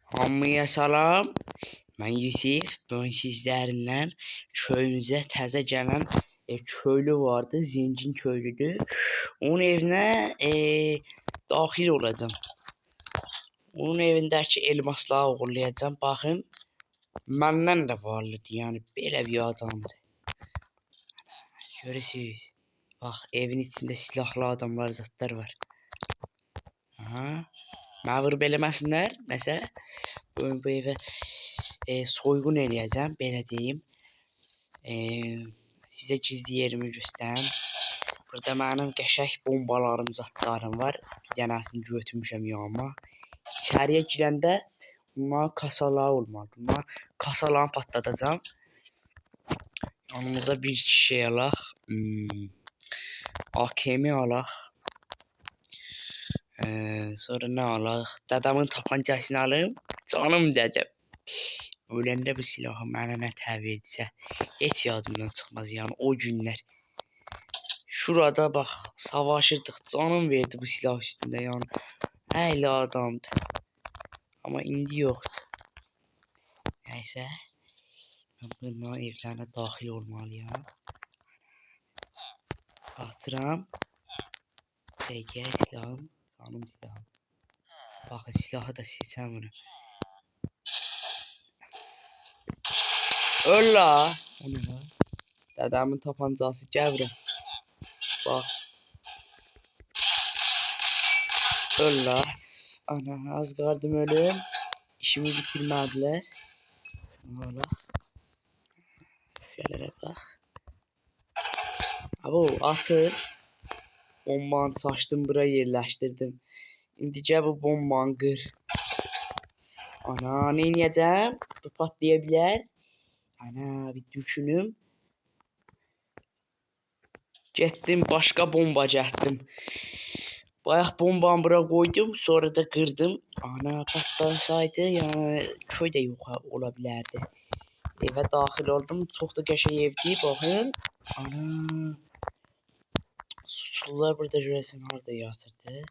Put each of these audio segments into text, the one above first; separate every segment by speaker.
Speaker 1: Hamıya salam. Mən Yusif. Bugün sizlərlə köyümüzə təzə gələn köylü vardı. Zengin köylüdür. Onun evinə daxil olacağım. Onun evindəki elmasları oğurlayacağım. Baxın. Məndən də varlıdır. Yəni belə bir adamdır. Görürsünüz. Bax, evin içində silahlı adamlar, zatlar var. Aha. Mənə vurub eləməsinlər. Nəsə. Bu evə soyğun eləyəcəm, belə deyim. Sizə gizli yerimi göstərim. Burada mənim qəşəng bombalarım, zatlarım var. Bir dənəsini götürmüşəm yanıma. İçəriyə girəndə bunlar kasalar olmalıdır. Bunlar kasalarını patlatacağım. Yanımıza bir şey alaq. AKM alaq. Sonra nə alaq? Dədəmin tapancasını alım. Canım dədəm. Öləndə bu silahı mənə nə təvirdirsə, heç yadımdan çıxmaz yəni o günlər. Şurada bax, savaşırdıq, canım verdi bu silah üstündə yəni. Əyli adamdır. Amma indi yoxdur. Nəysə, mən bunların evlərinə daxil olmalıyam. Atıram. Dəqiqə silahım, canım silahım. Baxın, silahı da seçəm bunu. Öl la! O nə la? Dədəmin tapancası gəvrəm. Bax. Öl la. Ana, az qardım ölüm. İşimi bitirmədilər. Ola. Şələrə bax. Abo, atır. Bombanı çaşdım, bura yerləşdirdim. İndi gəl bu bombanı qır. Ana, neyniyəcəm? Bu patlaya bilər. Ana, bir düşünüm. Getdim, başqa bomba getdim. Bayaq bombanı bura qoydum, sonra da qırdım. Ana, patlasaydı, yəni köy də yox ola bilərdi. Evə daxil oldum, çox da qəşəng evdir, baxın. Ana. Suçlular burada görəsən harda yatırdı.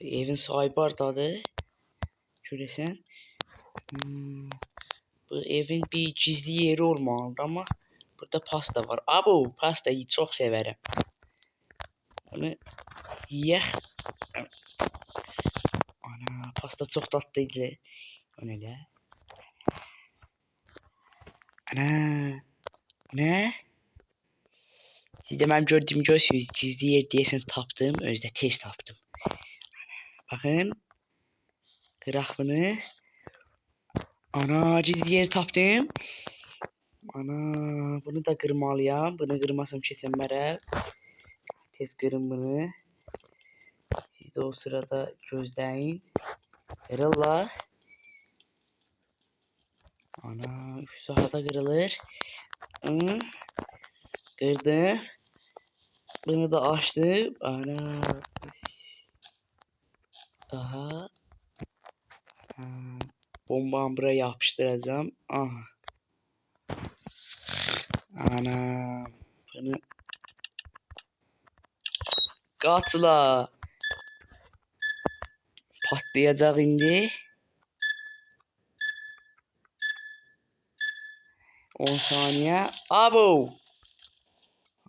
Speaker 1: Evin sahibi hardadır? Görəsən. Bu evin bir gizli yeri olmalıdır, amma burada pasta var. Abo, pastayı çox sevərəm. Onu yeyək. Ana, pasta çox dadlıydı. O nə elə? Ana. Nə? Siz də mənim gördüyümü görürsünüz. Gizli yer deyəsən tapdım. Özdə tez tapdım. Baxın. Qıraq bunu. Ana, gizli yer tapdım. Ana, bunu da qırmalıyam. Bunu qırmasam keçənmərəm. Tez qırın bunu. Siz də o sırada gözləyin. Qırırlar. Ana, 3 saata qırılır. Qırdım. Bunu da açdım. Ana. Aha. Bombanı buraya yapıştıracağım. Aha. Ana. Bunu. Qaçla. Patlayacaq indi. 10 saniye. Abo.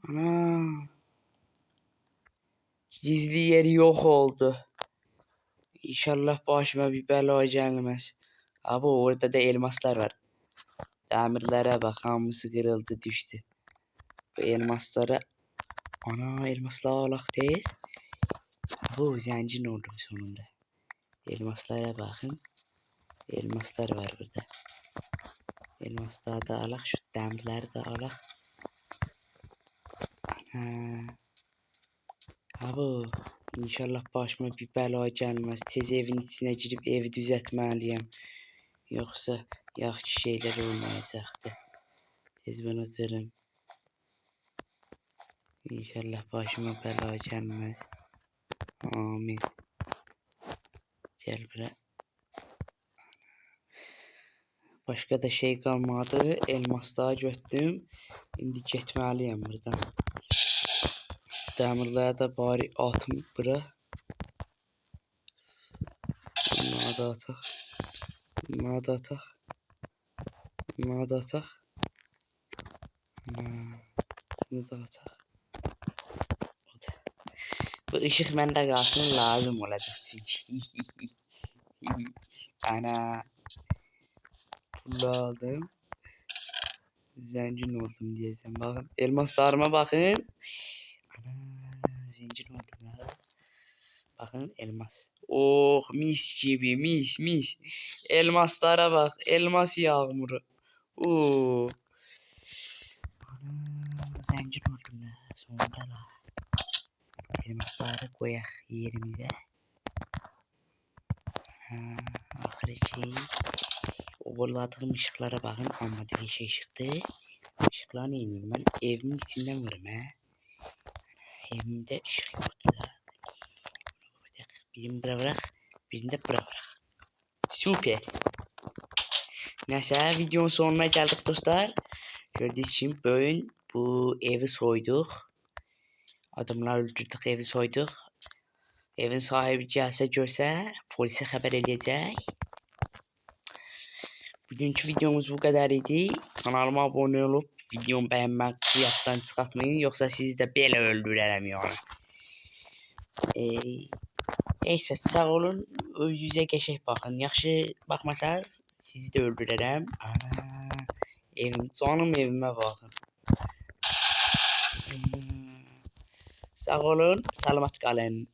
Speaker 1: Ana. Gizli yeri yok oldu. İnşallah başıma bir bela gelmez. Abo, orada da elmaslar var. Demirlere bak, hamısı kırıldı düştü. Bu elmaslara. Ana, elmaslar alaq tez. Abo, zengin oldum sonunda. Elmaslara bakın. Elmaslar var burada. Elmasları da alaq, şu demirləri də alaq. Ana. Abo, inşallah başıma bir bəla gəlməz. Tez evin içine girib evi düzəltməliyəm. Yoxsa yaxşı şeyler olmayacaqdı. Tez bunu qırım. İnşallah başıma bəla gəlməz. Amin. Gəl bura. Başqa da şey qalmadı. Elmasları götürdüm. İndi getməliyəm buradan. Dəmirləri də bari atım bura. Bunları Nada atak. Nada atak. Nada atak. Nada atak. Bu ışık bende kalsın lazım olacak çünkü. Ana. Pulu aldım. Zencin oldum diyeceğim. Bakın elmaslarıma bakın. Ana. Zencin oldum ya. Bakın elmas. Oh mis gibi mis. Elmaslara bak. Elmas yağmuru. Oo. Ana. Zencin oldum ya. Sonunda la. Elmasları koyak yerimize. Ha, ahire şey. Overladığım ışıklara bakın. Amma deli şey çıktı. Işıklar neyim ben? Evimin içinden varım he. Evimde ışık yoktu da. Birini bırak. Birini de bırak. Süper. Neyse videonun sonuna geldik dostlar. Gördüğünüz gibi bugün bu evi soyduk. Adamlar öldürdük, evi soyduk. Evin sahibi gelse görse polise haber edecek. Bugünkü videomuz bu kadar idi. Kanalıma abone olup videomu beğenmek, yattan çıkartmayın. Yoksa sizi de böyle öldürürüm yani. Neyse sağ olun. Yüze geçek bakın. Yaxşı bakmasanız sizi de öldürürüm. Ana, evim, canım evime bakın. Sağ olun. Selamat kalın.